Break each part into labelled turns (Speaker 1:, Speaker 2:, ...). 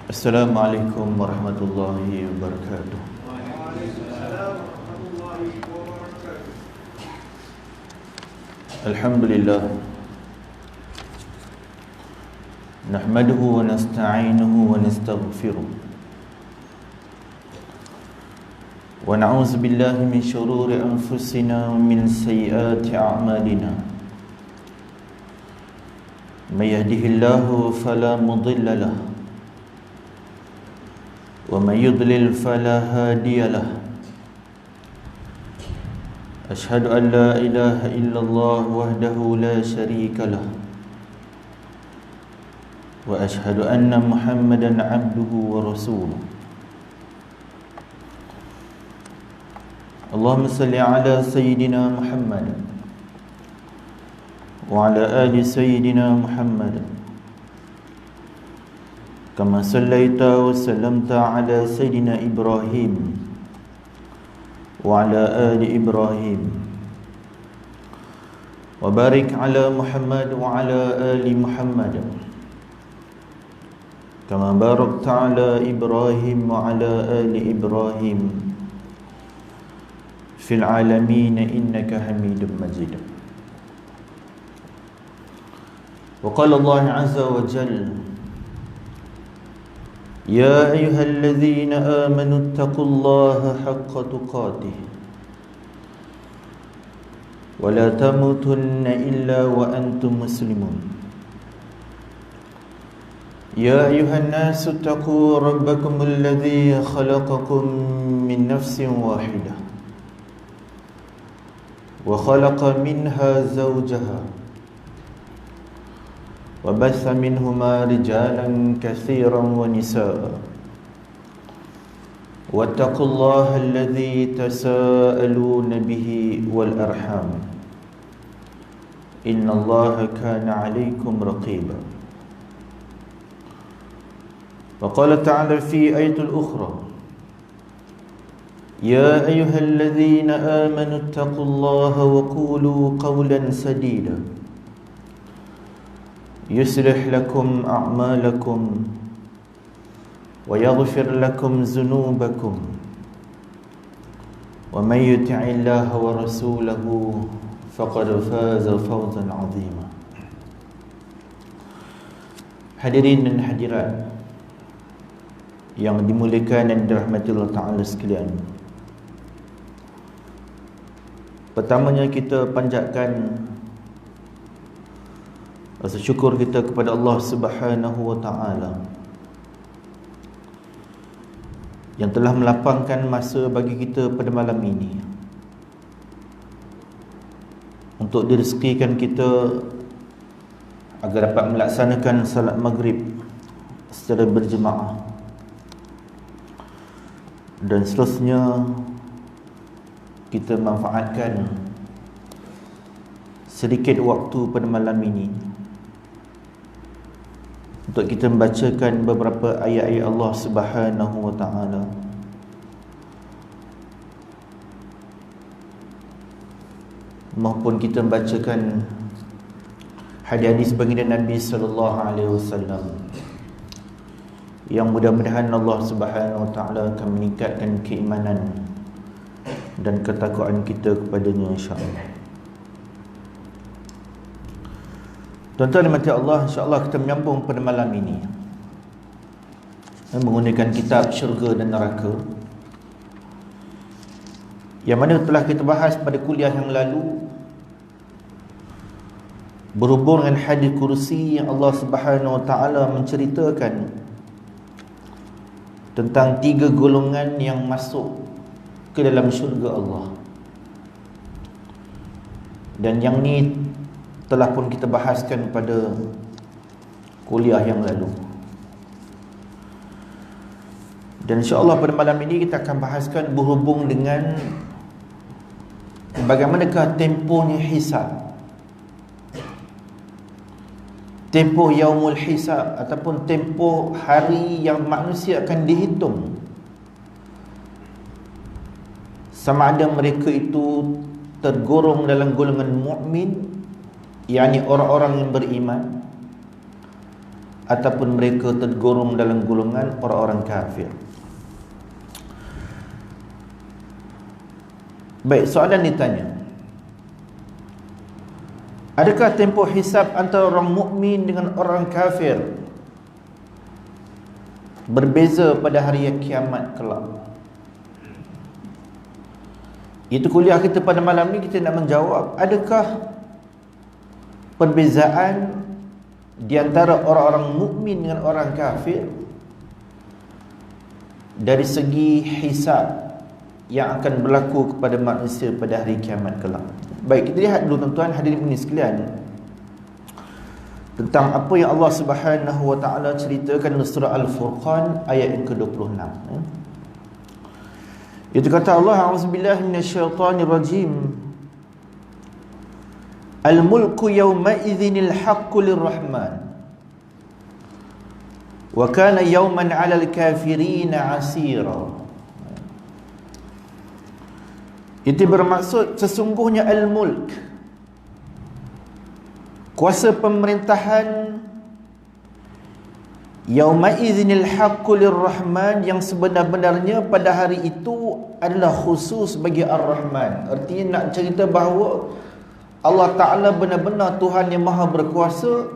Speaker 1: Assalamualaikum warahmatullahi wabarakatuh. Alhamdulillah, nahmaduhu wa nasta'inuhu wa nastaghfiruh wa na'udzu billahi min shururi anfusina wa min sayyiati a'malina. May yahdihillahu fala mudilla lahu wa may yudlil fala hadiya lahu. Ashhadu an la ilaha illallah wahdahu la syarika lah wa ashhadu anna Muhammadan abduhu wa rasuluh. Allahumma salli ala sayyidina Muhammad wa ala ali sayyidina Muhammad kama sallaita wa sallamta ala sayyidina Ibrahim wa ala ali Ibrahim wa barik ala Muhammad wa ala ali Muhammad kama barakta ala Ibrahim wa ala ali Ibrahim fil alamin innaka Hamidum Majid. Wa qala Allah azza wa jalla: Ya ayyuhalladzina amanu taqullaha haqqa tuqatih wa la tamutunna illa wa antum muslimun. Ya ayyuhan nasu taqu rabbakumul ladzi khalaqakum min nafsin wahidah wa khalaqa minha zawjaha wa batha minhuma rijalan katsiran wa nisaa. Wattaqullaha alladzi tasaaluna bihi wal arham innallaha kana 'alaykum raqiba. Wa qala ta'ala fi ayatil ukhra: Ya ayyuhalladzina amanu taqullaha wa qulu qawlan sadida yuslih lakum a'malakum wa yaghfir lakum dhunubakum wa may yuti'illaha wa rasulahu faqad faza fawzan 'azima. Hadirin dan hadirat yang dimuliakan dan dirahmati Allah Ta'ala sekalian, pertamanya kita panjatkan rasa syukur kita kepada Allah Subhanahu wa Ta'ala yang telah melapangkan masa bagi kita pada malam ini untuk direzekikan kita agar dapat melaksanakan salat maghrib secara berjemaah, dan seterusnya kita manfaatkan sedikit waktu pada malam ini untuk kita membacakan beberapa ayat-ayat Allah Subhanahu wa Ta'ala, maupun kita membacakan hadis-hadis baginda Nabi sallallahu alaihi wasallam yang mudah-mudahan Allah Subhanahu wa Ta'ala akan meningkatkan keimanan dan ketakwaan kita kepadanya, insya-Allah. Tuan-tuan dan mati Allah, insya-Allah kita menyambung pada malam ini menggunakan kitab Syurga dan Neraka, yang mana telah kita bahas pada kuliah yang lalu berhubung dengan hadis kursi yang Allah Subhanahu wa Ta'ala menceritakan tentang 3 golongan yang masuk ke dalam syurga Allah. Dan yang ni telah pun kita bahaskan pada kuliah yang lalu. Dan insya-Allah pada malam ini kita akan bahaskan berhubung dengan bagaimanakah tempohnya hisab, tempoh yaumul hisab, ataupun tempoh hari yang manusia akan dihitung sama ada mereka itu tergolong dalam golongan mukmin, yakni orang-orang yang beriman, ataupun mereka tergolong dalam golongan orang-orang kafir. Baik, soalan ditanya, adakah tempoh hisab antara orang mukmin dengan orang kafir berbeza pada hari kiamat kelak? Itu kuliah kita pada malam ni, kita nak menjawab, adakah perbezaan di antara orang-orang mukmin dengan orang kafir dari segi hisab yang akan berlaku kepada manusia pada hari kiamat kelak. Baik, kita lihat dulu tuan-tuan hadirin ini sekalian tentang apa yang Allah Subhanahu wa taala ceritakan dalam surah Al-Furqan ayat yang ke-26. Itu kata Allah, a'udzubillahi minasyaitonir rajim, al-mulku yawma idzinil haqqu lirrahman wa kana yawman 'alal kafirin 'asira. Itu bermaksud sesungguhnya al-mulk, kuasa pemerintahan, yauma idzinil haqqu lirrahman, yang sebenar-benarnya pada hari itu adalah khusus bagi Ar-Rahman. Artinya nak cerita bahawa Allah Ta'ala benar-benar Tuhan yang maha berkuasa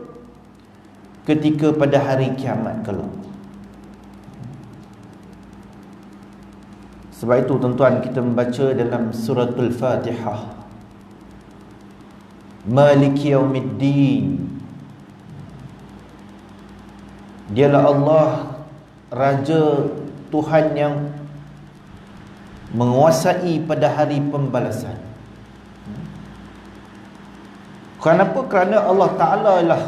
Speaker 1: ketika pada hari kiamat kelak. Sebab itu tuan-tuan, kita membaca dalam suratul Fatihah, Maliki Yaumiddin, dialah Allah, Raja, Tuhan yang menguasai pada hari pembalasan. Kenapa? Kerana Allah Ta'ala lah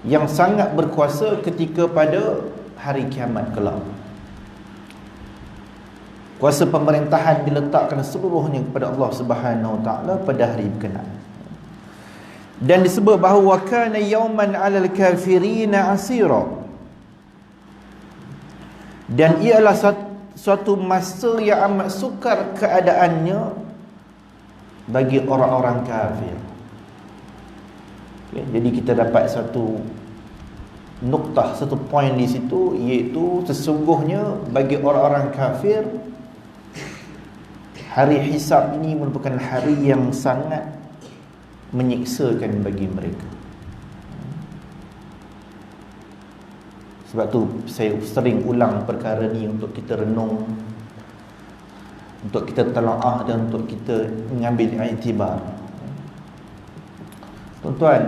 Speaker 1: yang sangat berkuasa ketika pada hari kiamat kelak. Kuasa pemerintahan diletakkan seluruhnya kepada Allah Subhanahu wa taala pada hari berkenaan. Dan disebut bahawa kana yauman 'alal kafirin 'asira. Dan ialah suatu masa yang amat sukar keadaannya bagi orang-orang kafir. Okay, jadi kita dapat satu nuktah, satu poin di situ, iaitu sesungguhnya bagi orang-orang kafir hari hisab ini merupakan hari yang sangat menyiksakan bagi mereka. Sebab tu saya sering ulang perkara ni untuk kita renung, untuk kita telaah dan untuk kita mengambil iktibar. Tuan-tuan,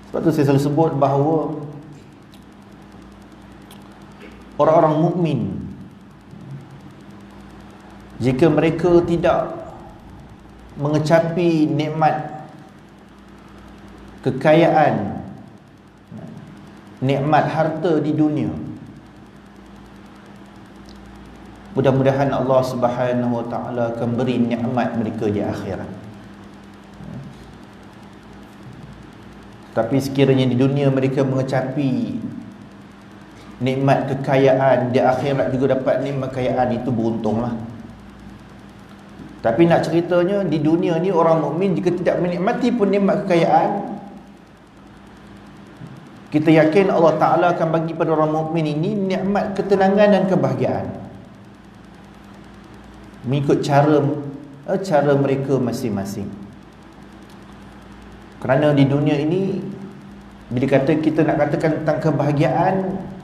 Speaker 1: sebab tu saya selalu sebut bahawa orang-orang mukmin, jika mereka tidak mengecapi nikmat kekayaan, nikmat harta di dunia, mudah-mudahan Allah Subhanahu wa taala akan beri nikmat mereka di akhirat. Tapi sekiranya di dunia mereka mengecapi nikmat kekayaan, di akhirat juga dapat nikmat kekayaan, itu beruntunglah. Tapi nak ceritanya, di dunia ni orang mukmin jika tidak menikmati pun nikmat kekayaan, kita yakin Allah Ta'ala akan bagi pada orang mukmin ini nikmat ketenangan dan kebahagiaan mengikut cara mereka masing-masing. Kerana di dunia ini, bila kata kita nak katakan tentang kebahagiaan,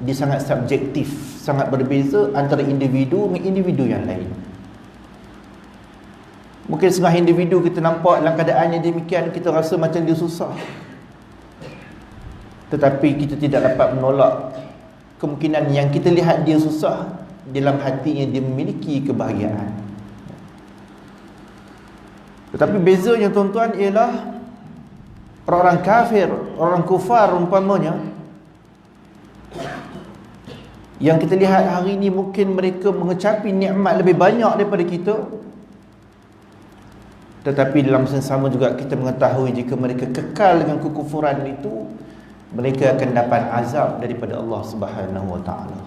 Speaker 1: dia sangat subjektif, sangat berbeza antara individu dengan individu yang lain. Mungkin setengah individu kita nampak dalam keadaan yang demikian, kita rasa macam dia susah, tetapi kita tidak dapat menolak kemungkinan yang kita lihat dia susah, dalam hatinya dia memiliki kebahagiaan. Tetapi bezanya tuan-tuan ialah orang-orang kafir, orang kufar umpamanya, yang kita lihat hari ini mungkin mereka mengecapi nikmat lebih banyak daripada kita, tetapi dalam masa sama juga kita mengetahui jika mereka kekal dengan kekufuran itu, mereka akan dapat azab daripada Allah Subhanahu wa taala.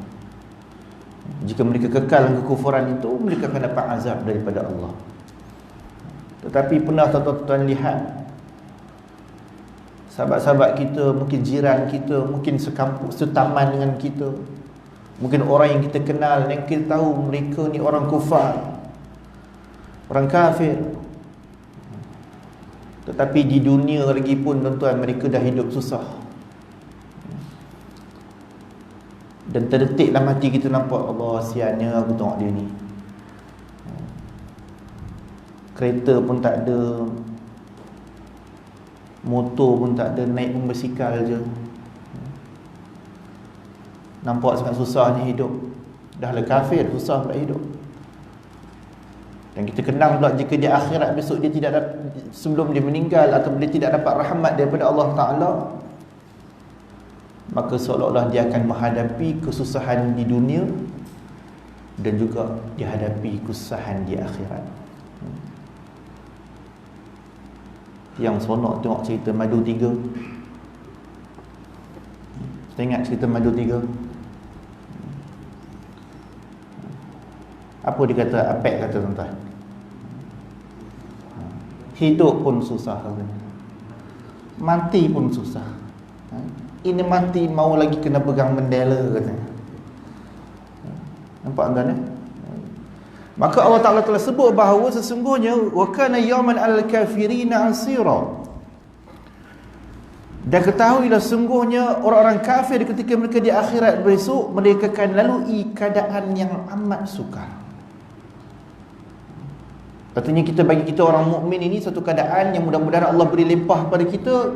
Speaker 1: Jika mereka kekal dengan kekufuran itu, mereka akan dapat azab daripada Allah. Tetapi pernah tuan-tuan lihat sahabat-sahabat kita, mungkin jiran kita, mungkin sekampung, setaman dengan kita, mungkin orang yang kita kenal, yang kita tahu mereka ni orang kufar, orang kafir, tetapi di dunia lagi pun tuan-tuan, mereka dah hidup susah. Dan terdetiklah mati kita nampak, Allah siannya aku tengok dia ni, kereta pun tak ada, motor pun tak ada, naik pun bersikal je. Nampak sangat susahnya hidup. Dah lah kafir, susah pula hidup. Dan kita kenal pula jika di akhirat besok dia tidak dapat, sebelum dia meninggal atau dia tidak dapat rahmat daripada Allah Ta'ala, maka seolah-olah dia akan menghadapi kesusahan di dunia dan juga dihadapi kesusahan di akhirat. Yang seronok tengok cerita Madu 3. Saya ingat cerita Madu 3. Apa dia kata? Apek kata tuan-tuan, hidup pun susah, mati pun susah. Ini mati mau lagi kena pegang bendera katanya. Nampak tuan-tuan? Maka Allah Ta'ala telah sebut bahawa sesungguhnya wa kana yawman al-kafirina asira. Dan ketahuilah sungguhnya orang-orang kafir ketika mereka di akhirat besok, mereka akan lalui keadaan yang amat sukar. Katanya kita, bagi kita orang mukmin ini satu keadaan yang mudah-mudahan Allah beri limpah pada kita.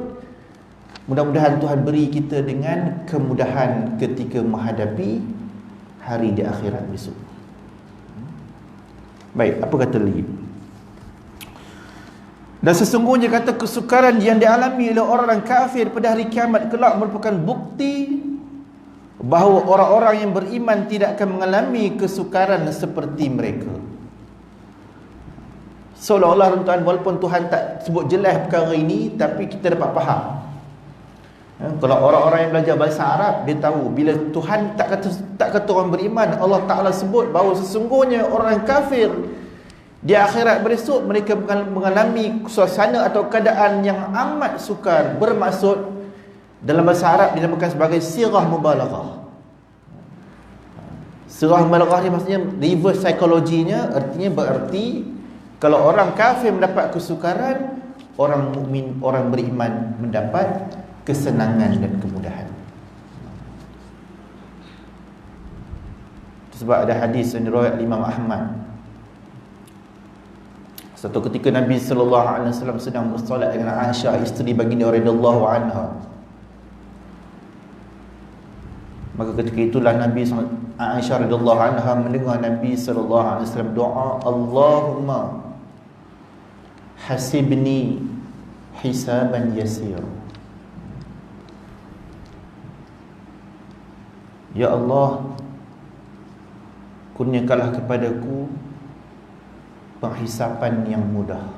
Speaker 1: Mudah-mudahan Tuhan beri kita dengan kemudahan ketika menghadapi hari di akhirat besok. Baik, apa kata lagi? Dan sesungguhnya kata kesukaran yang dialami oleh orang kafir pada hari kiamat kelak merupakan bukti bahawa orang-orang yang beriman tidak akan mengalami kesukaran seperti mereka. Seolah-olah tuan-tuan, walaupun Tuhan tak sebut jelas perkara ini, tapi kita dapat faham. Kalau orang-orang yang belajar bahasa Arab, dia tahu bila Tuhan tak kata orang beriman, Allah Ta'ala sebut bahawa sesungguhnya orang kafir di akhirat besok mereka mengalami suasana atau keadaan yang amat sukar. Bermaksud dalam bahasa Arab dinamakan sebagai sirah mubalaghah. Sirah mubalaghah ni maksudnya reverse psychologinya, artinya berarti kalau orang kafir mendapat kesukaran, orang mukmin, orang beriman mendapat kesenangan dan kemudahan. Sebab ada hadis yang diriwayatkan Imam Ahmad. Satu ketika Nabi SAW sedang bersolat dengan Aisyah, isteri baginda radhiyallahu anha. Maka ketika itulah Aisyah radhiyallahu anha mendengar Nabi SAW doa, Allahumma hasibni hisaban yasir. Ya Allah, kurniakanlah kepadaku penghisapan yang mudah.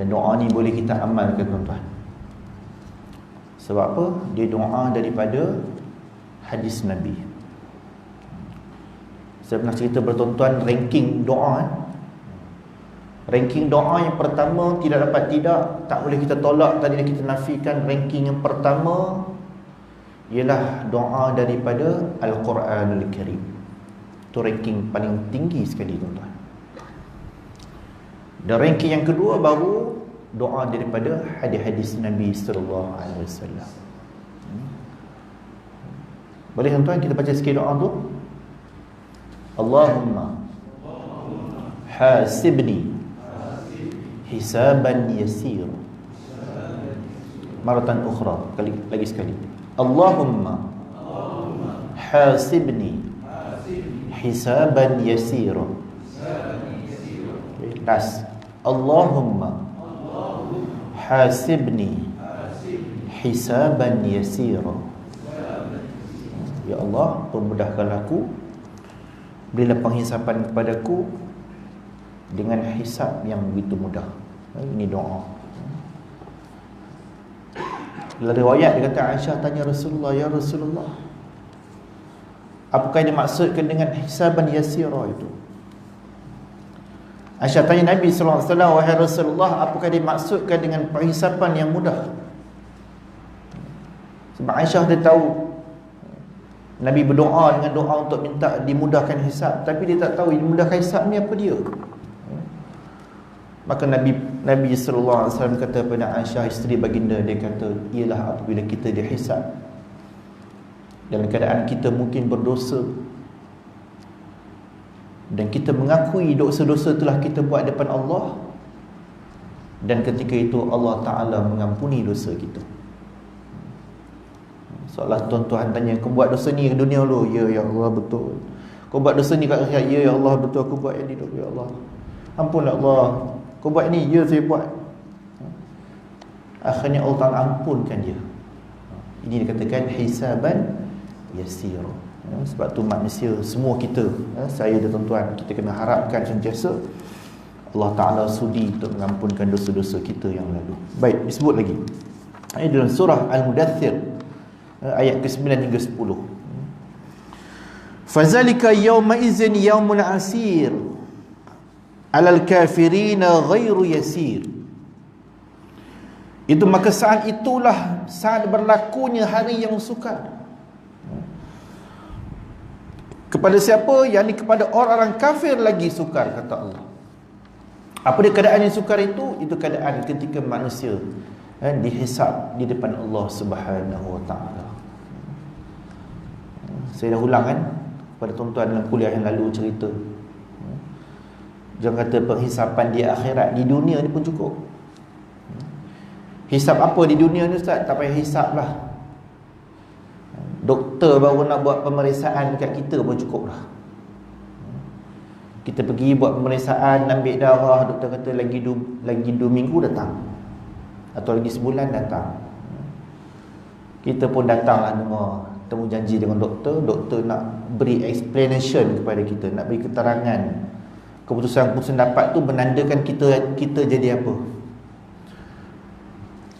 Speaker 1: Dan doa ni boleh kita amalkan tuan-tuan. Sebab apa? Dia doa daripada hadis Nabi. Saya pernah cerita bertonton ranking doa. Ranking doa yang pertama tidak dapat tidak, tak boleh kita tolak, tadi kita nafikan. Ranking yang pertama ialah doa daripada Al-Quranul Karim. Itu ranking paling tinggi sekali tuan-tuan. Dan ranking yang kedua baru doa daripada hadis-hadis Nabi sallallahu alaihi wasallam. Boleh tuan-tuan kita baca sikit doa tu? Allahumma hasibni hisaban yasir. Maratan ukhra, lagi sekali. Allahumma hasibni hisaban yasira. Das. Allahumma hasibni hisaban yasira. Ya Allah, permudahkanlah aku, berilah penghisapan kepadaku dengan hisab yang begitu mudah. Ini doa. Dalam riwayat dia kata, Aisyah tanya Rasulullah, ya Rasulullah, apakah yang dimaksudkan dengan hisaban yasira itu? Aisyah tanya Nabi sallallahu alaihi wasallam, "Wahai Rasulullah, apakah dimaksudkan dengan perhisapan yang mudah?" Sebab Aisyah dia tahu Nabi berdoa dengan doa untuk minta dimudahkan hisab, tapi dia tak tahu dimudahkan hisab ni apa dia. Maka Nabi sallallahu alaihi wasallam kata kepada Aisyah, isteri baginda, dia kata, ialah apabila kita dihisab dalam keadaan kita mungkin berdosa dan kita mengakui dosa-dosa telah kita buat depan Allah, dan ketika itu Allah Ta'ala mengampuni dosa kita. Seolah tuan-tuan tanya, kau buat dosa ni ke dunia dulu? Ya Allah, betul. Kau buat dosa ni kat akhirat? Ya Allah, betul, aku buat yang ni dulu. Ya Allah, ampunlah Allah. Kau buat ni? Ya, saya buat. Akhirnya Allah Ta'ala ampunkan dia. Ini dikatakan hisaban yasir. Sebab tu manusia, semua kita, saya dan tuan-tuan, kita kena harapkan sentiasa Allah Ta'ala sudi untuk mengampunkan dosa-dosa kita yang lalu. Baik, disebut lagi dalam surah Al-Mudaththir ayat ke-9 hingga 10. Fazalika yawma izin yawmun asir alal kafirina ghairu yasir. Itu maka saat itulah saat berlakunya hari yang sukar. Kepada siapa? Yakni kepada orang-orang kafir lagi sukar, kata Allah. Apa dia keadaan yang sukar itu? Itu keadaan ketika manusia dihisab di depan Allah Subhanahu Wa Taala. Saya dah ulang pada tuan-tuan dalam kuliah yang lalu cerita. Jangan kata penghisapan di akhirat, di dunia ni pun cukup. Hisab apa di dunia ni Ustaz? Tak payah hisab lah. Doktor baru nak buat pemeriksaan dekat kita pun cukup lah. Kita pergi buat pemeriksaan, ambil darah, doktor kata lagi 2 minggu datang, atau lagi sebulan datang. Kita pun datang lah temu janji dengan doktor. Doktor nak beri explanation kepada kita, nak beri keterangan. Keputusan dapat tu menandakan kita jadi apa.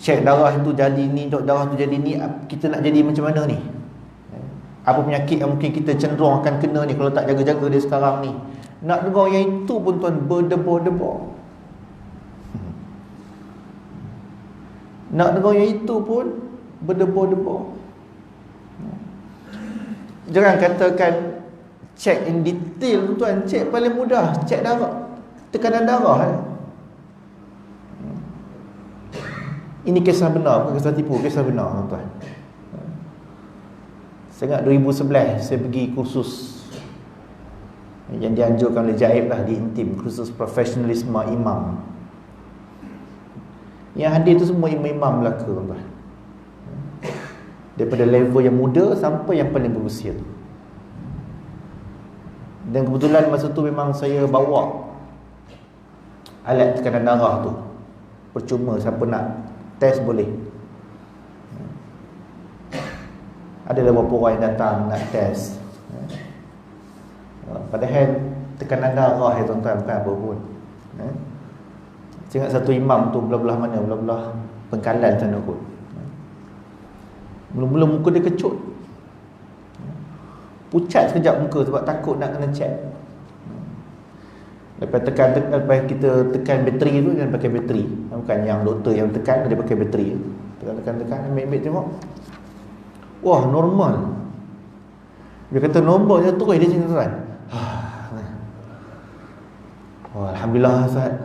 Speaker 1: Cek darah tu jadi ni, dok darah tu jadi ni, kita nak jadi macam mana ni? Apa penyakit yang mungkin kita cenderung akan kena ni kalau tak jaga-jaga dia sekarang ni? Nak dengar yang itu pun tuan berdebar-debar. Nak dengar yang itu pun berdebar-debar. Jangan katakan cek in detail tuan, cek paling mudah, cek darah, tekanan darah. Ini kisah benar, bukan kisah tipu, kisah benar tuan. Saya ingat 2011 saya pergi kursus yang dianjurkan oleh Jaib lah, di Intim, kursus profesionalisme imam. Yang hadir tu semua imam-imam Melaka tuan. Daripada level yang muda sampai yang paling berusia. Dan kebetulan masa tu memang saya bawa alat tekanan darah tu. Percuma, siapa nak test boleh. Ada beberapa orang yang datang nak test. Padahal tekanan darah tuan-tuan bukan apa pun. Saya ingat satu imam tu belah-belah mana, belah-belah Pengkalan sana kot. Mula-mula muka dia kecut, pucat sekejap muka sebab takut nak kena check. Lepas kita tekan bateri tu, jangan pakai bateri. Bukan yang doktor yang tekan, dia pakai bateri. Tekan, ambil tengok. Wah, normal. Dia kata normal je, terus dia macam tuan. Wah, alhamdulillah Ustaz.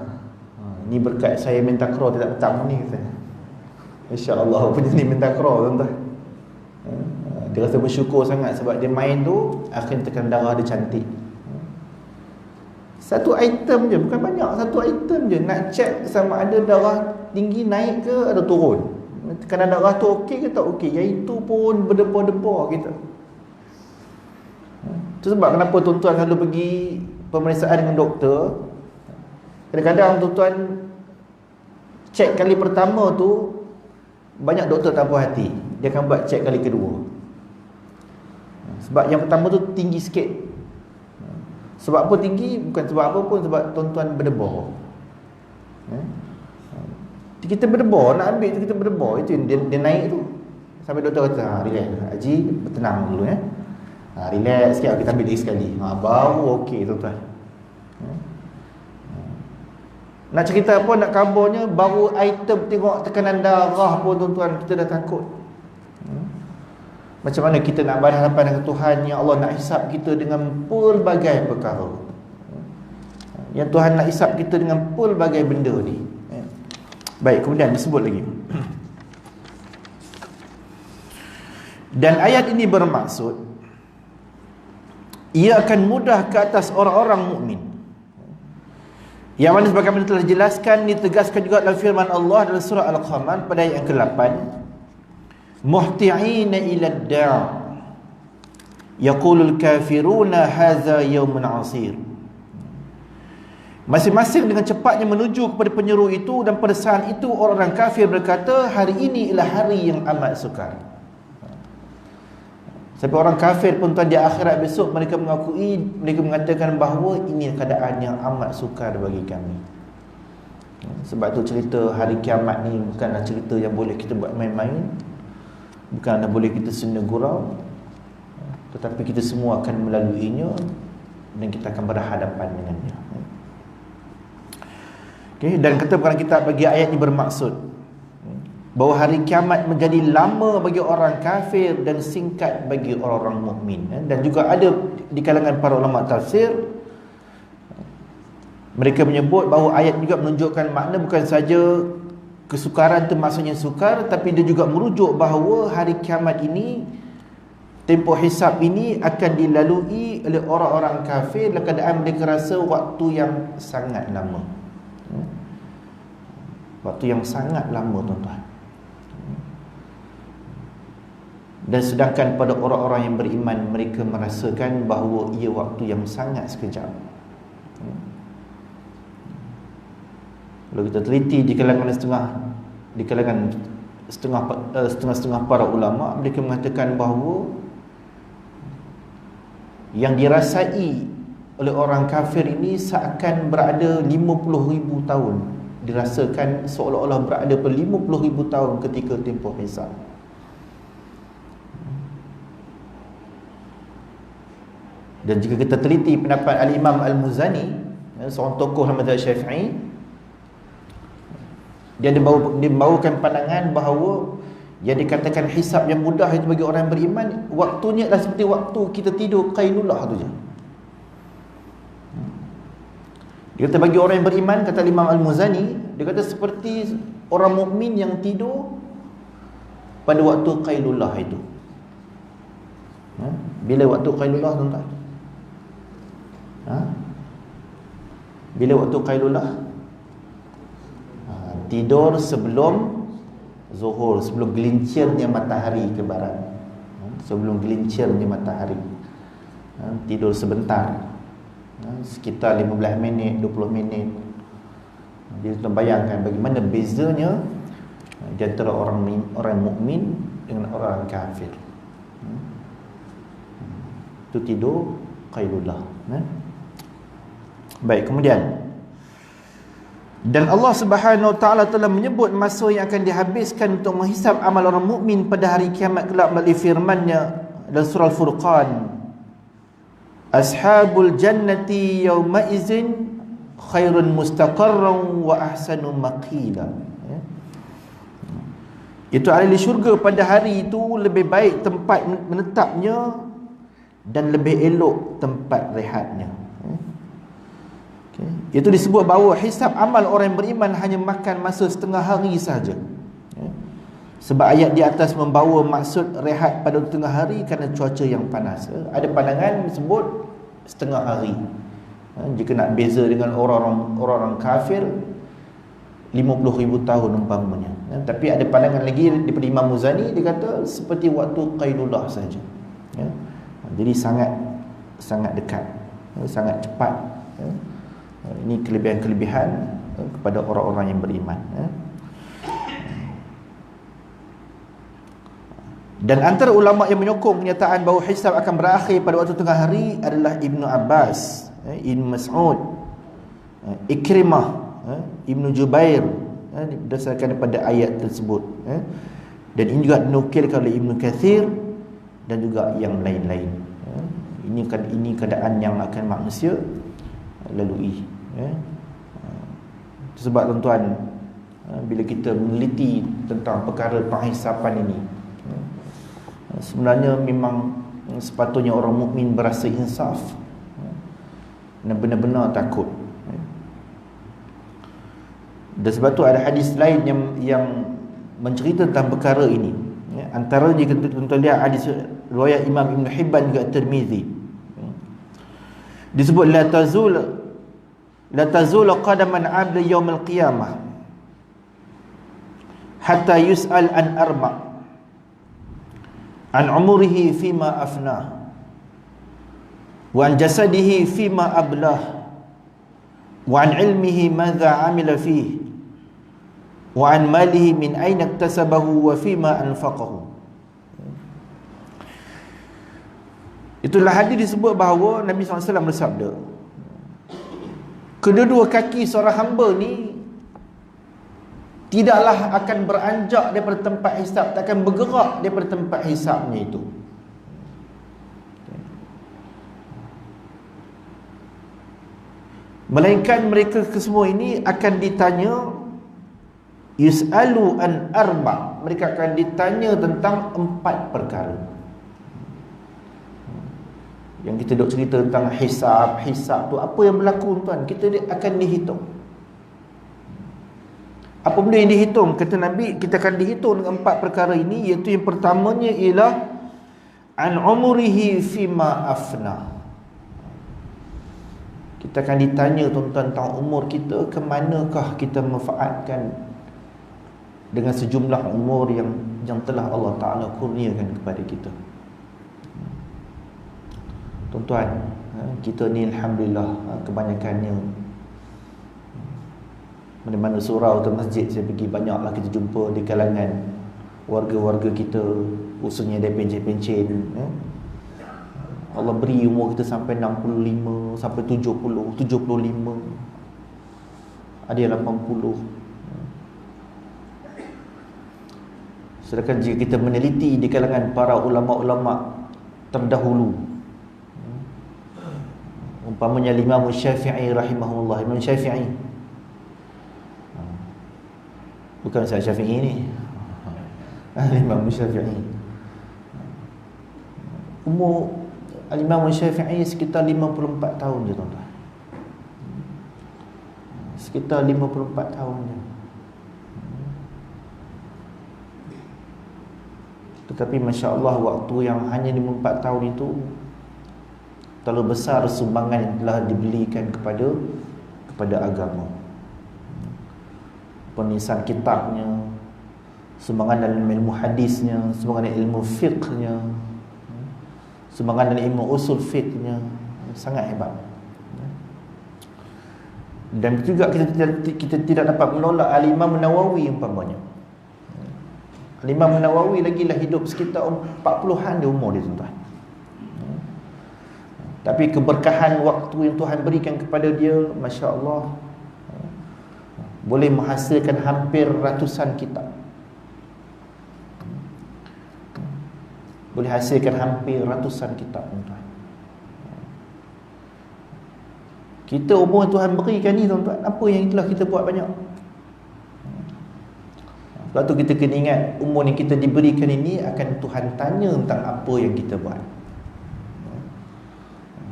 Speaker 1: Ni berkat saya minta kra tidak petang ni kata. Insya-Allah punya ni minta kra tuan-tuan. Dia rasa bersyukur sangat sebab dia main tu akhirnya tekan darah dia cantik. Satu item je, bukan banyak, satu item je nak check sama ada darah tinggi naik ke atau turun. Tekanan darah tu okey ke tak okey. Yang itu pun berdebar-debar kita. Itu sebab kenapa tuan-tuan selalu pergi pemeriksaan dengan doktor. Kadang-kadang tuan-tuan cek kali pertama tu banyak doktor tak puas hati. Dia akan buat cek kali kedua. Sebab yang pertama tu tinggi sikit. Sebab apa tinggi? Bukan sebab apa pun, sebab tuan-tuan berdebar. Kita berdebar, nak ambil tu kita berdebar. Itu dia naik tu. Sampai doktor kata, relax Haji, bertenang dulu relax sikit, kita ambil lagi sekali. Baru okey tuan-tuan. Nak cerita apa, nak kabarnya, baru item tengok tekanan darah pun tuan-tuan, kita dah takut. Macam mana kita nak berhadapan dengan Tuhan yang Allah nak hisap kita dengan pelbagai perkara. Yang Tuhan nak hisap kita dengan pelbagai benda ni. Baik, kemudian disebut lagi. Dan ayat ini bermaksud ia akan mudah ke atas orang-orang mukmin. Yang mana sebagaimana telah dijelaskan, ditegaskan juga dalam firman Allah dalam surah Al-Qamar pada ayat yang ke-8, muhti'ina ila ad-da' yaqulul kafiruna hadza yawmun 'asir. Masing-masing dengan cepatnya menuju kepada penyeru itu, dan pada saat itu orang-orang kafir berkata, hari ini ialah hari yang amat sukar. Sampai orang kafir pun tuan, di akhirat besok mereka mengakui, mereka mengatakan bahawa ini keadaan yang amat sukar bagi kami. Sebab tu cerita hari kiamat ni bukanlah cerita yang boleh kita buat main-main, bukanlah boleh kita senda gurau, tetapi kita semua akan melaluinya dan kita akan berhadapan dengannya. Okay, dan kata perkataan kita bagi ayat ini bermaksud bahawa hari kiamat menjadi lama bagi orang kafir dan singkat bagi orang-orang mukmin. Dan juga ada di kalangan para ulama tafsir, mereka menyebut bahawa ayat juga menunjukkan makna bukan saja kesukaran itu maksudnya sukar, tapi dia juga merujuk bahawa hari kiamat ini, tempoh hisab ini akan dilalui oleh orang-orang kafir dalam keadaan mereka rasa waktu yang sangat lama. Waktu yang sangat lama, tuan-tuan. Dan sedangkan pada orang-orang yang beriman, mereka merasakan bahawa ia waktu yang sangat sekejap. Kalau kita teliti di kalangan setengah para ulama, mereka mengatakan bahawa yang dirasai oleh orang kafir ini seakan berada 50,000 tahun. Dirasakan seolah-olah berada pada 50,000 tahun ketika tempoh hisab. Dan jika kita teliti pendapat Al-Imam Al-Muzani, seorang tokoh dalam mazhab Syafi'i, dia membawakan pandangan bahawa yang dikatakan hisab yang mudah itu bagi orang yang beriman, waktunya adalah seperti waktu kita tidur qailullah tu je. Dia kata bagi orang yang beriman, kata Imam Al-Muzani, dia kata seperti orang mukmin yang tidur pada waktu qailullah itu. Bila waktu qailullah, tuan-tuan? Bila waktu qailullah? Tidur sebelum zuhur, sebelum gelincirnya matahari ke barat. Sebelum gelincirnya matahari, tidur sebentar, sekitar 15 minit, 20 minit. Dia bayangkan bagaimana bezanya di antara orang mukmin dengan orang kafir. Itu tidur qailullah. Baik, kemudian, dan Allah Subhanahu Wa Taala telah menyebut masa yang akan dihabiskan untuk menghisap amal orang mukmin pada hari kiamat kelak melalui firman-Nya dalam surah Al-Furqan, ashabul jannati yawma izin khairun mustaqarran wa ahsanu maqila. Itu ahli syurga pada hari itu lebih baik tempat menetapnya dan lebih elok tempat rehatnya. Itu disebut bahawa hisab amal orang yang beriman hanya makan masa setengah hari sahaja. Sebab ayat di atas membawa maksud rehat pada tengah hari kerana cuaca yang panas. Ada pandangan sebut setengah hari. Jika nak beza dengan orang-orang kafir, 50,000 tahun umpamanya. Tapi ada pandangan lagi daripada Imam Muzani, dia kata seperti waktu qailullah saja. Jadi sangat dekat, sangat cepat. Ini kelebihan-kelebihan kepada orang-orang yang beriman. Dan antara ulama yang menyokong kenyataan bahawa hisab akan berakhir pada waktu tengah hari adalah Ibnu Abbas, Ibnu Mas'ud, Ikrimah, Ibnu Jubair, berdasarkan daripada ayat tersebut. Dan ini juga dinukilkan oleh Ibnu Kathir dan juga yang lain-lain. Ini keadaan yang akan manusia lalui. Sebab tuan-tuan, bila kita meneliti tentang perkara penghisapan ini, sebenarnya memang sepatutnya orang mukmin berasa insaf dan benar-benar takut. Dan sebab tu ada hadis lain yang mencerita tentang perkara ini. Antara jika tuan-tuan lihat hadis riwayat Imam Ibn Hibban juga Tirmizi, disebut la tazul qadaman 'abd yawm al-qiyamah hatta yus'al an arba' an umurihi fima afnah wa an jasadihi fima ablah wa an ilmihi madza 'amila fihi wa an malihi min aina iktasabahu wa fima anfaqahu. Itulah hadis disebut bahawa Nabi SAW bersabda, kedua-dua kaki seorang hamba ni tidaklah akan beranjak daripada tempat hisab, takkan bergerak daripada tempat hisabnya itu. Melainkan mereka kesemua ini akan ditanya, yus'alu an arba', mereka akan ditanya tentang 4 perkara. Yang kita duk cerita tentang hisab tu, apa yang berlaku tuan, kita akan dihitung. Apa benda yang dihitung? Kata Nabi, kita akan dihitung dengan 4 perkara ini, iaitu yang pertamanya ialah an umurihi fima afna. Kita akan ditanya tuan-tuan tentang umur kita, ke manakah kita manfaatkan dengan sejumlah umur yang telah Allah Ta'ala kurniakan kepada kita. Tuan-tuan, kita ni alhamdulillah kebanyakannya mana-mana surau atau masjid saya pergi, banyaklah kita jumpa di kalangan warga-warga kita, khususnya dari pencen-pencen. Allah beri umur kita sampai 65, sampai 70, 75, ada yang 80. Sedangkan jika kita meneliti di kalangan para ulama-ulama terdahulu, umpamanya Imam Syafi'i rahimahullah, Imam Syafi'i, bukan saya Syafi'i ni, Imam Syafi'i, umur Imam Syafi'i sekitar 54 tahun je tuan-tuan, sekitar 54 tahun je. Tetapi Masya Allah, waktu yang hanya 54 tahun itu terlalu besar sumbangan yang telah diberikan kepada agama. Penulisan kitabnya, sumbangan dalam ilmu hadisnya, sumbangan dalam ilmu fiqhnya, sumbangan dalam ilmu usul fiqhnya, sangat hebat. Dan juga kita tidak dapat menolak Al-Imam Nawawi umpamanya. Al-Imam Nawawi lagilah hidup sekitar 40-an dia umur dia tuan-tuan. Tapi keberkahan waktu yang Tuhan berikan kepada dia, Masya Allah, boleh menghasilkan hampir ratusan kitab. Boleh hasilkan hampir ratusan kitab tuan-tuan. Kita umur yang Tuhan berikan ni tuan-tuan, apa yang telah kita buat banyak. Sebab tu kita kena ingat, umur yang kita diberikan ini akan Tuhan tanya tentang apa yang kita buat.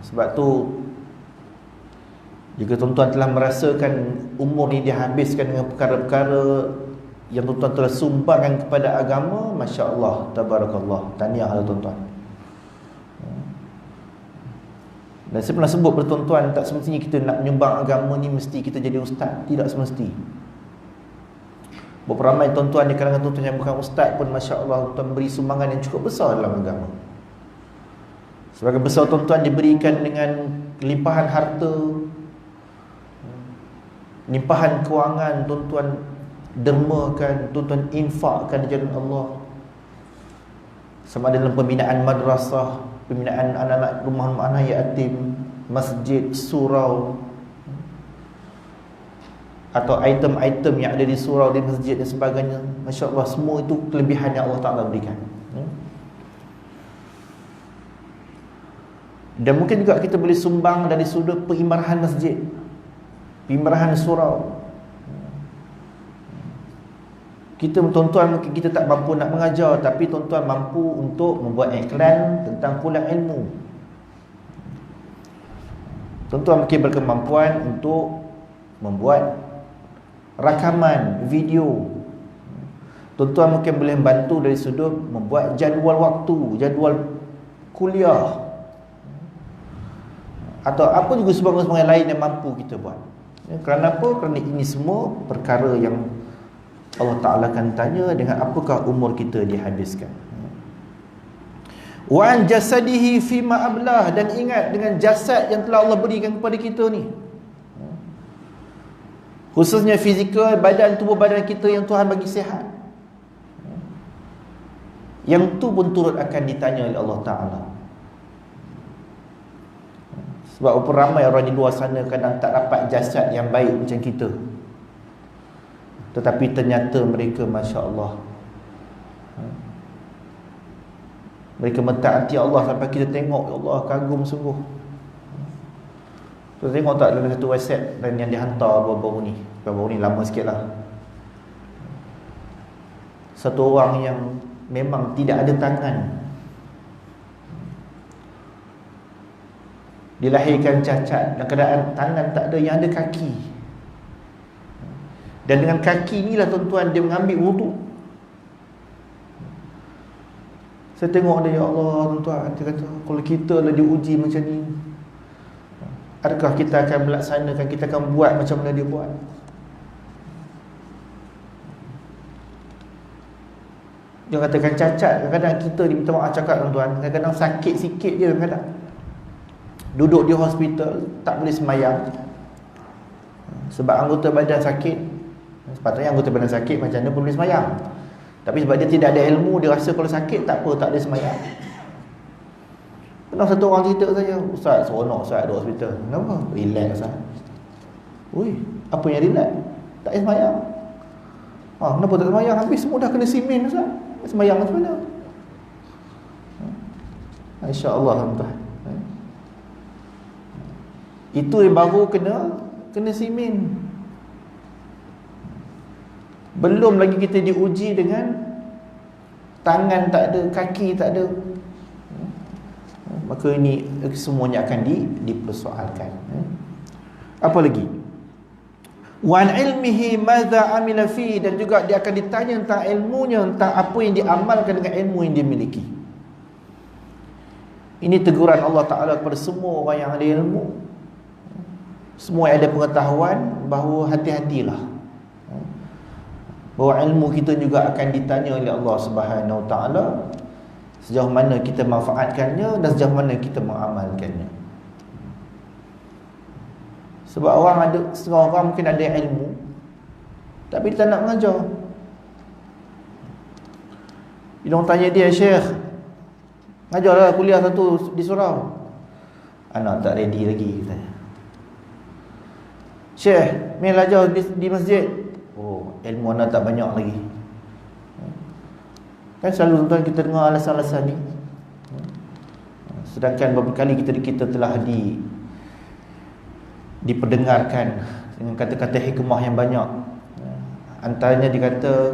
Speaker 1: Sebab tu, jika tuan-tuan telah merasakan umur ini dihabiskan dengan perkara-perkara yang tuan-tuan telah sumbangkan kepada agama, Masya Allah, tabarakallah, tahniahlah tuan-tuan. Dan saya pernah sebut kepada tuan-tuan, tak semestinya kita nak menyumbang agama ni mesti kita jadi ustaz. Tidak semesti. Berapa ramai tuan-tuan di kalangan tuan-tuan yang bukan ustaz pun, Masya Allah, tuan beri sumbangan yang cukup besar dalam agama. Sebagai besar tuan-tuan diberikan dengan limpahan harta, limpahan kewangan, tuan-tuan dermakan, tuan-tuan infakkan di jalan Allah. Sama ada dalam pembinaan madrasah, pembinaan anak-anak rumah anak yatim, masjid, surau, atau item-item yang ada di surau, di masjid dan sebagainya. Masya Allah, semua itu kelebihan yang Allah Ta'ala berikan. Dan mungkin juga kita boleh sumbang dari sudut peimarahan masjid, peimarahan surau. Kita tuan-tuan mungkin kita tak mampu nak mengajar, tapi tuan-tuan mampu untuk membuat iklan tentang kuliah ilmu. Tuan-tuan mungkin berkemampuan untuk membuat rakaman video. Tuan-tuan mungkin boleh bantu dari sudut membuat jadual waktu, jadual kuliah, atau apa juga sebagainya lain yang mampu kita buat. Kerana apa? Kerana ini semua perkara yang Allah Ta'ala akan tanya dengan apakah umur kita dihabiskan. Wa an jasadihi fima ablah, dan ingat dengan jasad yang telah Allah berikan kepada kita ni, khususnya fizikal, tubuh badan kita yang Tuhan bagi sihat. Yang tu pun turut akan ditanya oleh Allah Ta'ala. Sebab apa ramai orang di luar sana kadang tak dapat jasad yang baik macam kita, tetapi ternyata mereka Masya Allah, mereka mentaati Allah sampai kita tengok, ya Allah, kagum sungguh. Kita tengok tak dalam satu WhatsApp dan yang dihantar baru ni lama sikit lah, satu orang yang memang tidak ada tangan, dilahirkan cacat dan keadaan tangan tak ada, yang ada kaki. Dan dengan kaki inilah tuan-tuan dia mengambil wudu. Saya tengok dia, ya Allah tuan-tuan, dia kata kalau kita lah diuji macam ni, adakah kita akan melaksanakan, kita akan buat macam mana dia buat? Dia katakan cacat, kadang-kadang kita diminta maaf cakap tuan-tuan, kadang-kadang sakit sikit je, kadang-kadang duduk di hospital tak boleh semayang sebab anggota badan sakit. Sepatutnya anggota badan sakit macam mana pun boleh semayang, tapi sebab dia tidak ada ilmu, dia rasa kalau sakit tak apa, tak ada semayang. Pernah satu orang cerita saya, Ustaz, seronok Ustaz di hospital. Kenapa? Relax Ustaz. Ui, apa yang relax? Tak ada semayang. Kenapa tak semayang? Habis semua dah kena simen Ustaz. Semayang macam mana? InsyaAllah tuan-tuan, itu yang baru kena simen. Belum lagi kita diuji dengan tangan tak ada, kaki tak ada. Maka ini semuanya akan dipersoalkan. Apa lagi? Wa an ilmihi madza amila fi, dan juga dia akan ditanya tentang ilmunya, tentang apa yang diamalkan dengan ilmu yang dia miliki. Ini teguran Allah Ta'ala kepada semua orang yang ada ilmu, semua yang ada pengetahuan, bahawa hati-hatilah, bahawa ilmu kita juga akan ditanya oleh Allah Subhanahu Wa Ta'ala, sejauh mana kita manfaatkannya dan sejauh mana kita mengamalkannya. Sebab setengah orang mungkin ada ilmu tapi dia tak nak mengajar. Dia orang tanya dia, Syekh, ngajarlah kuliah satu di surau. Anak tak ready lagi, katanya. Syekh, main ajar di masjid. Oh, ilmu anak tak banyak lagi. Kan selalu tuan kita dengar alasan-alasan ni. Sedangkan beberapa kali kita telah diperdengarkan dengan kata-kata hikmah yang banyak. Antaranya dikata,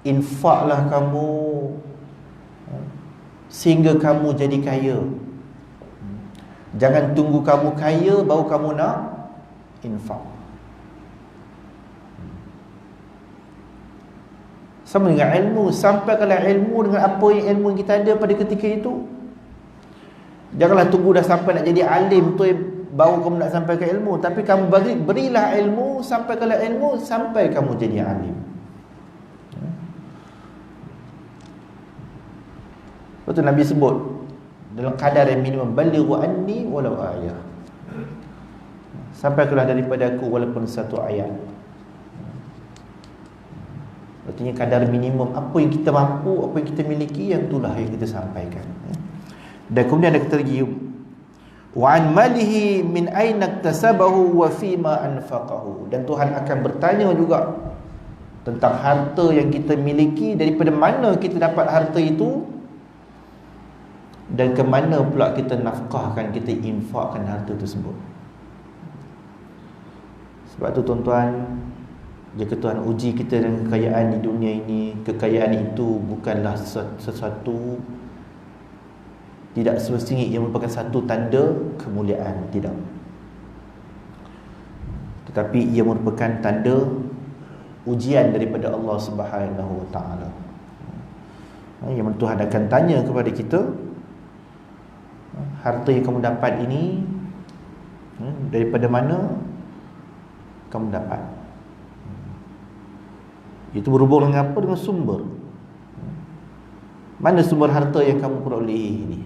Speaker 1: infaklah kamu sehingga kamu jadi kaya. Jangan tunggu kamu kaya baru kamu nak infak. Sama dengan ilmu, sampaikanlah ilmu dengan apa yang ilmu yang kita ada pada ketika itu. Janganlah tunggu dah sampai nak jadi alim tu baru kamu nak sampaikan ilmu, tapi kamu berilah ilmu, sampaikanlah ilmu sampai kamu jadi alim. Betul Nabi sebut dalam kadar yang minimum, balighu anni walau ayah, sampaikanlah daripada aku walaupun satu ayat. Artinya kadar minimum, apa yang kita mampu, apa yang kita miliki, yang itulah yang kita sampaikan. Dan kemudian ada kata lagi, wa an malihi min aina iktasabahu wa fima anfaqahu, dan Tuhan akan bertanya juga tentang harta yang kita miliki, daripada mana kita dapat harta itu, dan ke mana pula kita nafkahkan, kita infakkan harta tersebut. Sebab tu tuan-tuan, Jika Tuhan uji kita dengan kekayaan di dunia ini, kekayaan itu bukanlah sesuatu, tidak semestinya ia merupakan satu tanda kemuliaan, tidak. Tetapi ia merupakan tanda ujian daripada Allah Subhanahu Wa Taala. Yang Tuhan akan tanya kepada kita, harta yang kamu dapat ini daripada mana kamu dapat? Itu berhubung dengan apa? Dengan sumber. Mana sumber harta yang kamu peroleh ini?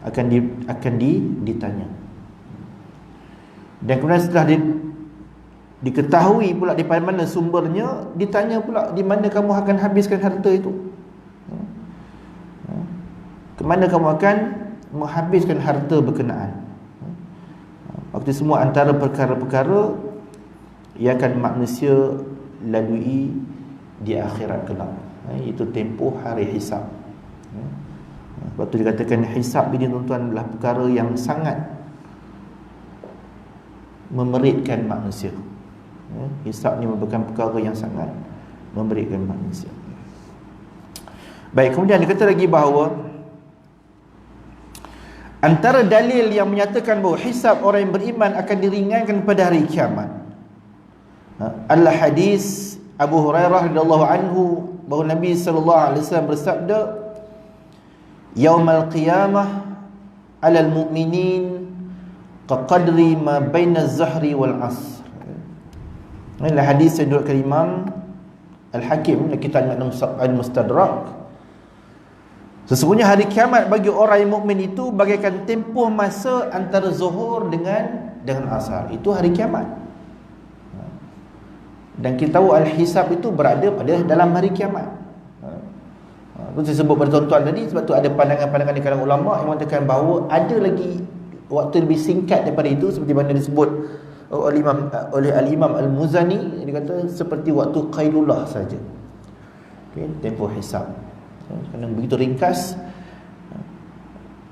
Speaker 1: Akan ditanya. Dan kemudian setelah diketahui pula di mana sumbernya, ditanya pula di mana kamu akan habiskan harta itu. Ke mana kamu akan menghabiskan harta berkenaan. Waktu semua antara perkara-perkara yang akan manusia lalui di akhirat kelak, itu tempoh hari hisab. Waktu dikatakan hisab ini, tuan-tuan, adalah perkara yang sangat memeritkan manusia. Hisab ni merupakan perkara yang sangat memeritkan manusia. Baik, kemudian dikata lagi bahawa antara dalil yang menyatakan bahawa hisab orang yang beriman akan diringankan pada hari kiamat adalah hadis Abu Hurairah radhiyallahu anhu, bahawa Nabi sallallahu alaihi wasallam bersabda, "Yaumal qiyamah 'alal mu'minin qadri ma baina az-zuhri wal 'asr." Ini hadis yang diriwayatkan Imam Al-Hakim dalam kitab Al-Mustadrak. Sesungguhnya hari kiamat bagi orang yang mukmin itu bagaikan tempoh masa antara zuhur dengan asar. Itu hari kiamat. Dan kita tahu al-hisab itu berada pada dalam hari kiamat. Itu saya sebut pada tuan-tuan tadi, sebab tu ada pandangan-pandangan di kalangan ulama yang mengatakan bahawa ada lagi waktu lebih singkat daripada itu, seperti mana disebut oleh al-Imam Al-Muzani. Dia kata seperti waktu qailullah saja. Okay, tempoh hisab. Kerana begitu ringkas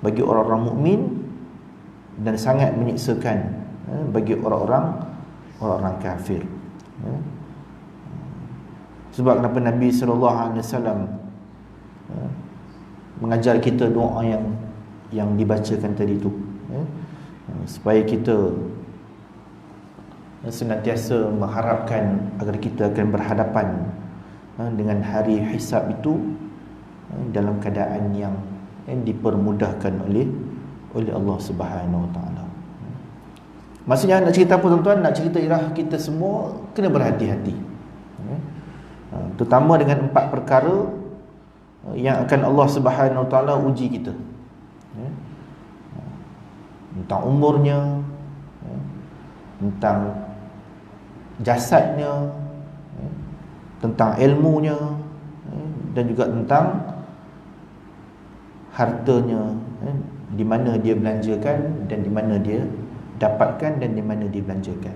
Speaker 1: bagi orang-orang mukmin dan sangat menyiksakan bagi orang-orang kafir. Sebab kenapa Nabi SAW mengajar kita doa yang dibacakan tadi tu, supaya kita senantiasa mengharapkan agar kita akan berhadapan dengan hari hisab itu dalam keadaan yang dipermudahkan oleh Allah Subhanahu Wa Taala. Maksudnya nak cerita apa, tuan-tuan? Nak cerita ialah kita semua kena berhati-hati, terutama dengan 4 perkara yang akan Allah Subhanahu Wa Taala uji kita. Tentang umurnya, tentang jasadnya, tentang ilmunya, dan juga tentang hartanya, di mana dia belanjakan dan di mana dia dapatkan dan di mana dia belanjakan.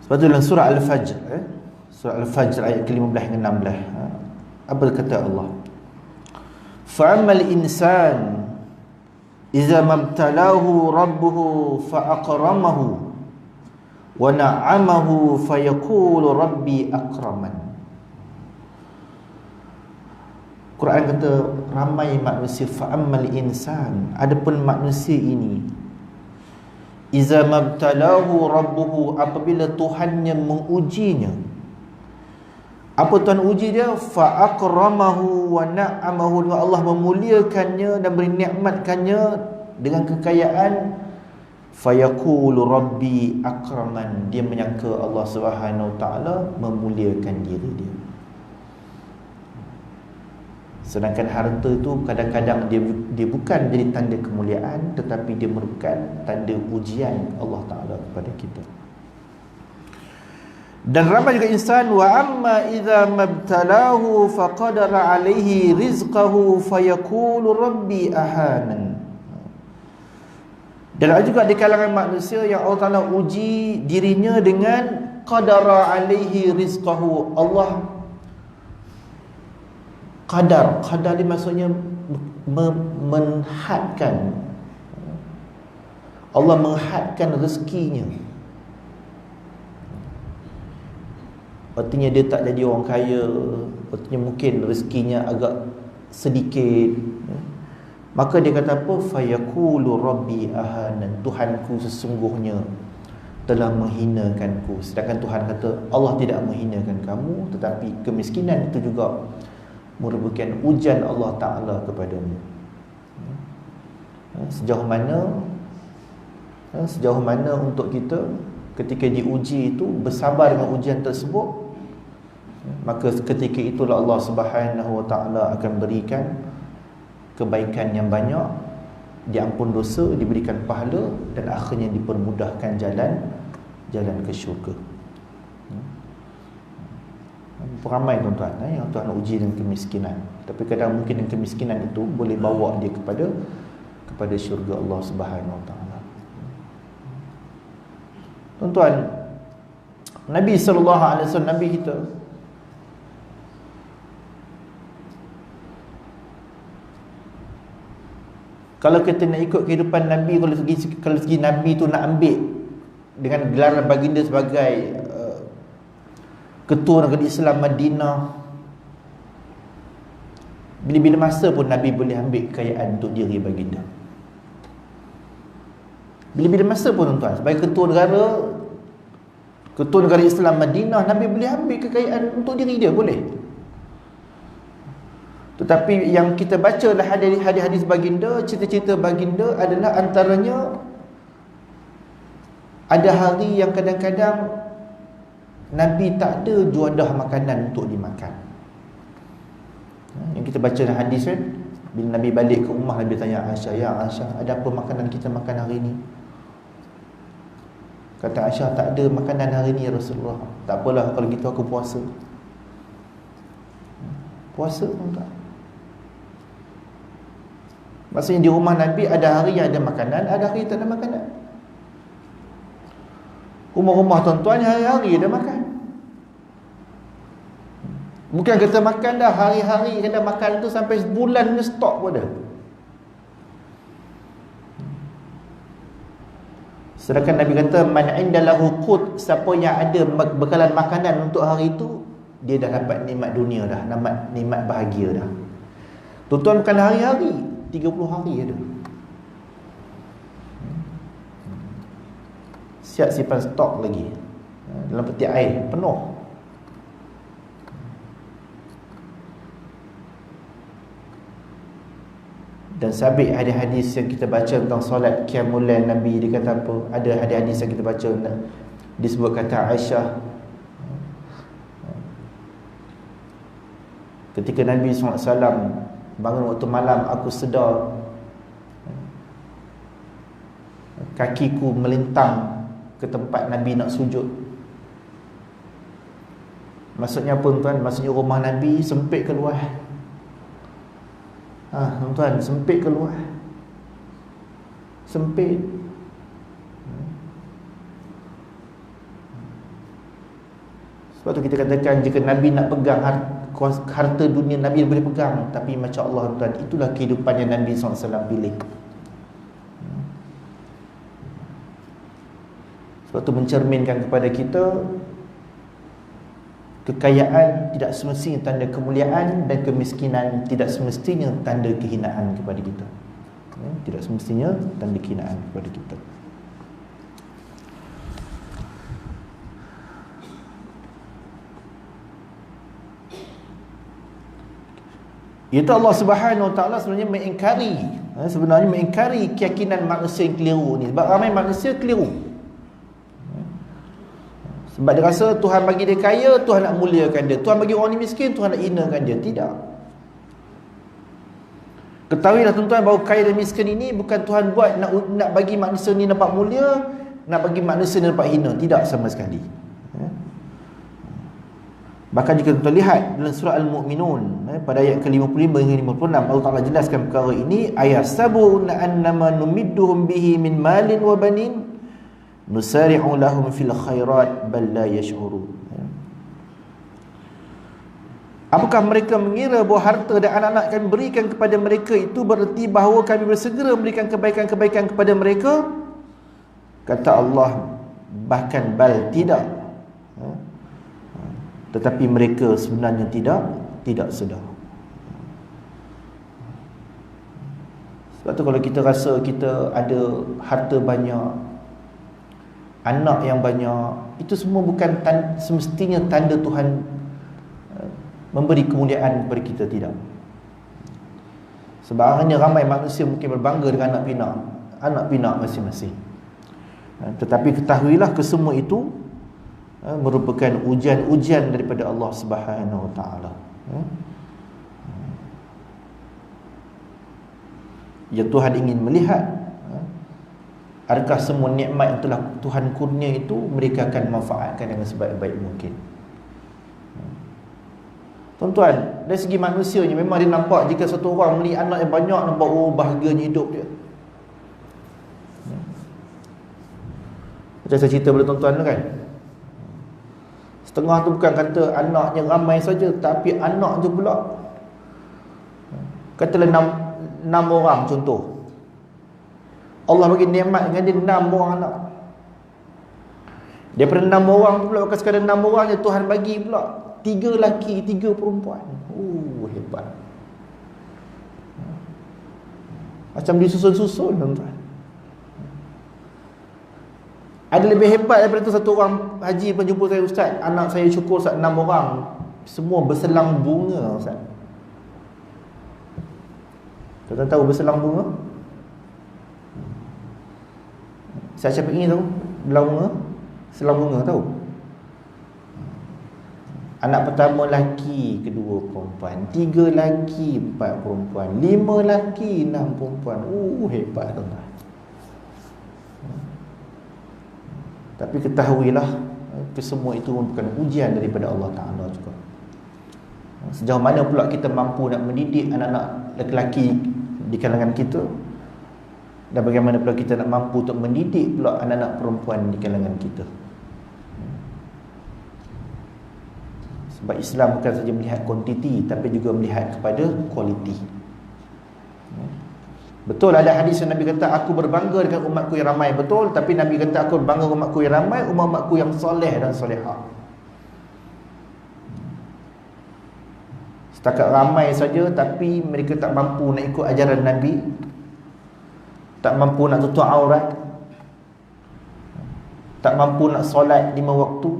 Speaker 1: Sebab tu dalam surah Al-Fajr, surah Al-Fajr ayat ke-15 hingga 16, apa kata Allah? Fa'amal insan idza mabtalahu rabbuhu fa'akramahu wa na'amahu fayaqulu rabbi akraman. Quran kata ramai manusia, fa'amal insan, adapun manusia ini, iza mabtalahu rabbuhu, apabila Tuhannya mengujinya. Apa Tuhan uji dia? Fa'akramahu wa na'amahu, Allah memuliakannya dan beri nikmatkannya dengan kekayaan. Fayaqulu rabbi akraman, dia menyangka Allah Subhanahu Wa Taala memuliakan diri dia. Sedangkan harta itu kadang-kadang dia bukan jadi tanda kemuliaan, tetapi dia merupakan tanda ujian Allah Ta'ala kepada kita. Dan ramai juga insan, wa amma idza mabtalahu faqadara alaihi rizqahu fayaqulu rabbi ahanan. Dan ada juga di kalangan manusia yang Allah Ta'ala uji dirinya dengan qadara alaihi rizqahu. Allah Qadar ni maksudnya menghadkan. Allah menghadkan rezekinya. artinya dia tak jadi orang kaya, artinya mungkin rezekinya agak sedikit, maka dia kata apa? Fayaqulu rabbi ahanan, Tuhanku sesungguhnya telah menghinakanku. Sedangkan Tuhan kata Allah tidak menghinakan kamu, tetapi kemiskinan itu juga merupakan ujian Allah Ta'ala kepadamu. Sejauh mana untuk kita ketika diuji itu bersabar dengan ujian tersebut, maka ketika itulah Allah Subhanahu Wa Ta'ala akan berikan kebaikan yang banyak, diampun dosa, diberikan pahala, dan akhirnya dipermudahkan jalan ke syurga. Ramai tuan-tuan yang Tuhan uji dengan kemiskinan, tapi kadang mungkin dengan kemiskinan itu boleh bawa dia kepada syurga Allah Subhanahu Wa Ta'ala. Tuan-tuan, Nabi sallallahu alaihi wasallam, Nabi kita, kalau kita nak ikut kehidupan Nabi, kalau segi Nabi tu nak ambil dengan gelaran baginda sebagai ketua negara Islam Madinah, bila-bila masa pun Nabi boleh ambil kekayaan untuk diri baginda. Bila-bila masa pun tuan-tuan, sebagai ketua negara Islam Madinah, Nabi boleh ambil kekayaan untuk diri dia, boleh. Tetapi yang kita baca lah hadis-hadis baginda, cerita-cerita baginda adalah antaranya ada hari yang kadang-kadang Nabi tak ada juadah makanan untuk dimakan. Yang kita baca dalam hadis kan, bila Nabi balik ke rumah, Nabi tanya Aisyah, "Ya Aisyah, ada apa makanan kita makan hari ni?" Kata Aisyah, "Tak ada makanan hari ni ya Rasulullah." "Tak apalah, kalau gitu aku puasa." Puasa tuan-tuan. Maksudnya di rumah Nabi ada hari yang ada makanan, ada hari tak ada makanan. Rumah-rumah tuan-tuan hari-hari ada makan. Bukan kata makan dah hari-hari, kena makan tu sampai sebulan punya stok pun ada. Sedangkan Nabi kata man indalahu qut, siapa yang ada bekalan makanan untuk hari itu, dia dah dapat nikmat dunia dah, nikmat bahagia dah. Tuan-tuan bukan hari-hari, 30 hari ada. Siap simpan stok lagi dalam peti air penuh. Dan sabit hadis-hadis yang kita baca tentang solat qiyamul lail Nabi, dia kata apa? Ada hadis-hadis yang kita baca disebut kata Aisyah, ketika Nabi SAW bangun waktu malam, aku sedar kakiku melintang ke tempat Nabi nak sujud. Maksudnya apa tuan? Maksudnya rumah Nabi sempit ke luar. Tuan, sempit ke luar. Sempit. Sebab tu kita katakan, jika Nabi nak pegang harta dunia, Nabi boleh pegang. Tapi macam Allah tuan, itulah kehidupan yang Nabi SAW pilih. Sebab tu mencerminkan kepada kita, kekayaan tidak semestinya tanda kemuliaan, dan kemiskinan tidak semestinya tanda kehinaan kepada kita. Tidak semestinya tanda kehinaan kepada kita. Itu Allah Subhanahu Wa Ta'ala sebenarnya mengingkari keyakinan manusia yang keliru ni. Sebab ramai manusia keliru. Sebab dia rasa Tuhan bagi dia kaya, Tuhan nak muliakan dia. Tuhan bagi orang ni miskin, Tuhan nak hinakan dia. Tidak. Ketahuilah tuan-tuan bahawa kaya dan miskin ini bukan Tuhan buat nak bagi manusia ni dapat mulia, nak bagi manusia ni dapat hina. Tidak sama sekali. Bahkan jika tuan-tuan lihat dalam surah Al-Mu'minun, pada ayat ke-55 hingga 56, Allah Ta'ala jelaskan perkara ini. Ayahsabuna annama numidduhum bihi min malin wa banin nusari'u lahum fil khairat bal la yash'urun. Apakah mereka mengira bahawa harta dan anak-anak kami berikan kepada mereka itu bererti bahawa kami bersegera memberikan kebaikan-kebaikan kepada mereka? Kata Allah, bahkan bal tidak. tetapi mereka sebenarnya tidak sedar. Sebab tu kalau kita rasa kita ada harta banyak, anak yang banyak, itu semua bukan semestinya tanda Tuhan memberi kemuliaan kepada kita, tidak. Sebab hanya ramai manusia mungkin berbangga dengan anak pinak masing-masing. Tetapi ketahuilah kesemua itu merupakan ujian daripada Allah Subhanahu Wa Taala. Ya, Tuhan ingin melihat adakah semua nikmat yang telah Tuhan kurnia itu mereka akan manfaatkan dengan sebaik-baik mungkin. Tuan-tuan, dari segi manusianya memang dia nampak jika satu orang beli anak yang banyak, nampak bahagianya hidup dia. Macam saya cerita pada tuan-tuan tu kan, setengah tu bukan kata anaknya ramai saja, tapi anak tu pula katalah 6 orang contoh. Allah bagi nikmat dengan dia 6 orang anak. Daripada 6 orang tu pula, bukan sekadar 6 orang je, Tuhan bagi pula 3 lelaki, 3 perempuan. Hebat. Macam disusun-susun, tuan-tuan. Ada lebih hebat daripada tu. Satu orang haji pun jumpa saya, Ustaz, anak saya syukur Ustaz, 6 orang semua berselang bunga, Ustaz. Tuan-tuan tahu berselang bunga? Siapa ingin tahu belang bunga? Selang bunga tahu? Anak pertama laki, kedua perempuan, 3 laki, 4 perempuan, 5 laki, 6 perempuan. Hebat, tuan-tuan. Tapi ketahuilah, kesemua itu merupakan ujian daripada Allah Ta'ala juga. Sejauh mana pula kita mampu nak mendidik anak-anak lelaki di kalangan kita, dan bagaimana pula kita nak mampu untuk mendidik pula anak-anak perempuan di kalangan kita. Sebab Islam bukan saja melihat kuantiti, tapi juga melihat kepada kualiti. Betul ada hadis yang Nabi kata, aku berbangga dengan umatku yang ramai. Betul, tapi Nabi kata aku berbangga dengan umatku yang ramai, umat-umatku yang soleh dan solehah. Setakat ramai saja, tapi mereka tak mampu nak ikut ajaran Nabi, tak mampu nak tutup aurat, tak mampu nak solat 5 waktu,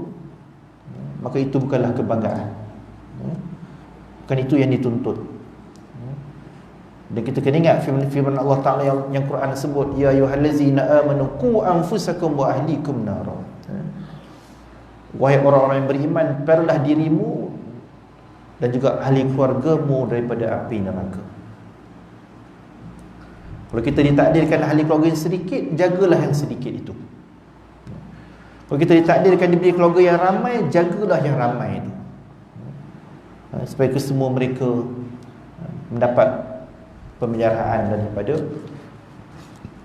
Speaker 1: maka itu bukanlah kebanggaan. Bukan itu yang dituntut. Dan kita kena ingat firman Allah Ta'ala yang Quran sebut, ya ayyuhallazina amanu qu anfusakum wa ahlikum nara. Wahai orang-orang yang beriman, peliharalah dirimu dan juga ahli keluargamu daripada api neraka. Kalau kita ditakdirkan ahli keluarga yang sedikit, jagalah yang sedikit itu. Kalau kita ditakdirkan diberi keluarga yang ramai, jagalah yang ramai itu, supaya kesemua mereka mendapat pemeliharaan daripada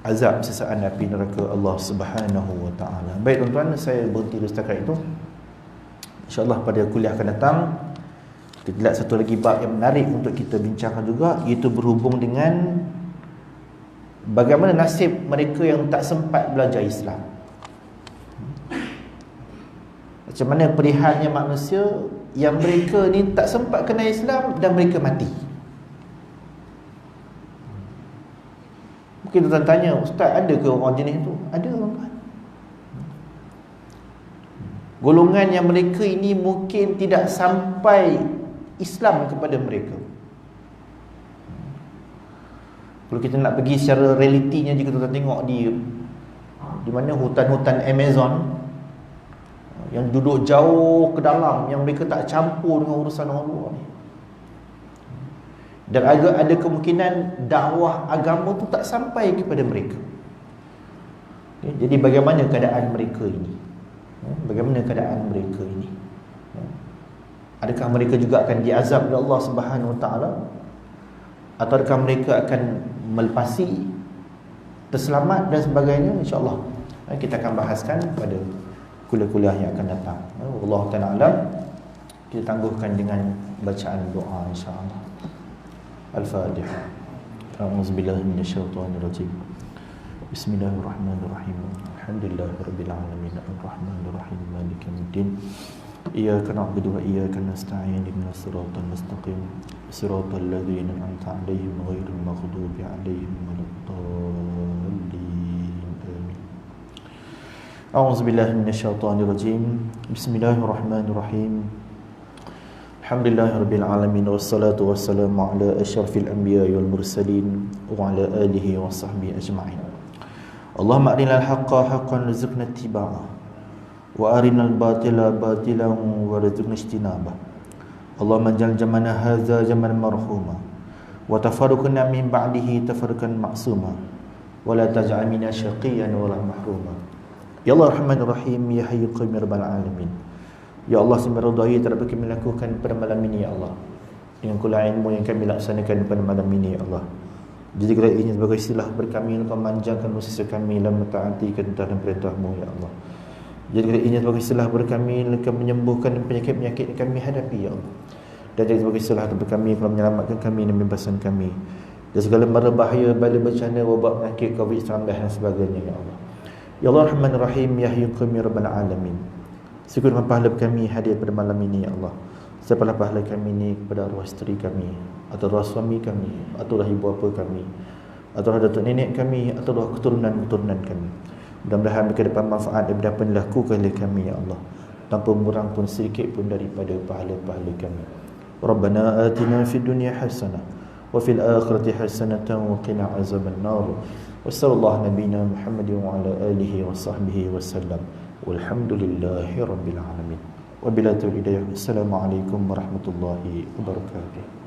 Speaker 1: azab sesaan api neraka Allah Subhanahu Wa Taala. Baik tuan-tuan, saya berhenti setakat itu. InsyaAllah pada kuliah akan datang kita lihat satu lagi bab yang menarik untuk kita bincangkan juga, iaitu berhubung dengan bagaimana nasib mereka yang tak sempat belajar Islam. Macam mana perihalnya manusia yang mereka ni tak sempat kenal Islam dan mereka mati. Mungkin tuan tanya, Ustaz, ada ke orang jenis tu? Ada, tuan-tuan. Golongan yang mereka ini mungkin tidak sampai Islam kepada mereka. Kalau kita nak pergi secara realitinya, jika tuan tengok di mana hutan-hutan Amazon yang duduk jauh ke dalam, yang mereka tak campur dengan urusan orang luar ni, dan ada kemungkinan dakwah agama tu tak sampai kepada mereka. Jadi bagaimana keadaan mereka ini? Bagaimana keadaan mereka ini? Adakah mereka juga akan diazab oleh Allah Subhanahu Wa Taala, atau adakah mereka akan melepasi, terselamat dan sebagainya? InsyaAllah kita akan bahaskan pada kuliah-kuliah yang akan datang. Wallahu ta'ala alam. Kita tangguhkan dengan bacaan doa insyaAllah. Al-Fatihah. A'udzubillahi minasyaitonirrajim. Bismillahirrahmanirrahim. Alhamdulillahirabbil alamin. Arrahmanirrahim. Maliki yaumiddin. إياك نعبد وإياك نستعين اهدنا الصراط المستقيم صراط الذين أنعمت عليهم غير المغضوب عليهم ولا الضالين آمين. أعوذ بالله من الشيطان الرجيم. بسم الله الرحمن الرحيم. الحمد لله رب العالمين والصلاة والسلام على أشرف الأنبياء والمرسلين وعلى آله وصحبه أجمعين. اللهم أرنا الحق حقا وارزقنا اتباعه وأرنا الباطل باطلا وارزقنا اجتنابه. اللهم اجعل جمعنا هذا جمعا مرحوما وتفرقنا من بعده تفرقا معصوما ولا تجعل منا شقيا ولا محروما. Ya Allah Rahman Rahim, Ya Hayyu Qayyum Ya Rabbal Alamin. Ya Allah, sembah ridai terhadap kami lakukan pada malam ini, Ya Allah, dengan kula ilmu yang kami laksanakan pada malam ini, Ya Allah. Jadi kita ingin sebagai istilah berkami, Engkau manjangkan usaha kami dalam mentaati perintah dan perintah-Mu, Ya Allah. Jadi kita ingin sebagai istilah berkami, Engkau menyembuhkan penyakit-penyakit yang kami hadapi, Ya Allah. Dan jadi sebagai istilah berkami, Engkau menyelamatkan kami dan membebaskan kami dari segala mara bahaya, bala bencana, wabak penyakit COVID-19 dan sebagainya, Ya Allah. Ya Allah Rahman Rahim, Ya Hayyu Qayyum Ya Rabbal Alamin. Syukurkan pahala kami hadir pada malam ini, Ya Allah. Siapalah pahala kami ini kepada arwah isteri kami, atau arwah suami kami, atau arwah ibu bapa kami, atau arwah datuk nenek kami, atau arwah keturunan-keturunan kami. Mudah-mudahan mereka dapat manfaat daripada apa yang dilakukan oleh kami, Ya Allah, tanpa murang pun sedikit pun daripada pahala-pahala kami. Rabbana atina fid dunya hasanah wa fil akhirati hasanatan wa qina azaban nar. Wa sallallahu nabiyana Muhammadin wa ala alihi wa sahbihi wa sallam. Walhamdulillahi rabbil alamin. Wabillahi taufiq. Assalamualaikum warahmatullahi wabarakatuh.